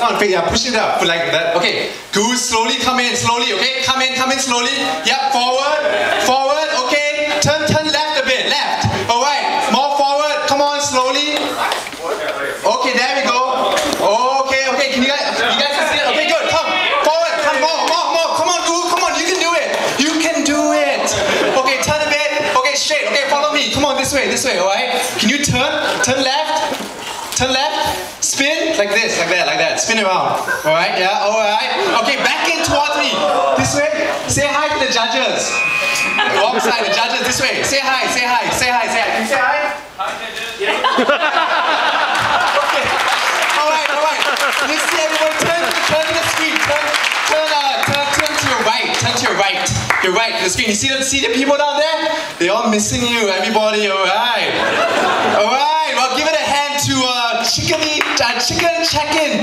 on, yeah, push it up like that. Okay, goose, slowly come in, slowly. Okay, come in slowly. Yep, forward. Okay, turn left a bit, left. All right, more forward. Come on, slowly. Okay, there we go. Okay. Can you guys can see it? Okay, good. Come forward. Come more. Come on, goose. Come on, you can do it. You can do it. Okay, turn a bit. Okay, straight. Okay, follow me. Come on, this way. All right. Can you turn left? Turn left, spin, like this, like that, spin around, alright, yeah, alright, okay, back in towards me, this way, say hi to the judges, wrong side, the judges, this way, say hi, can you say hi? Hi, judges. Okay, alright, let's see everyone, turn to the screen, turn to your right, the screen, you see the people down there? They're all missing you, everybody, alright, well give it a hand to chicken check-in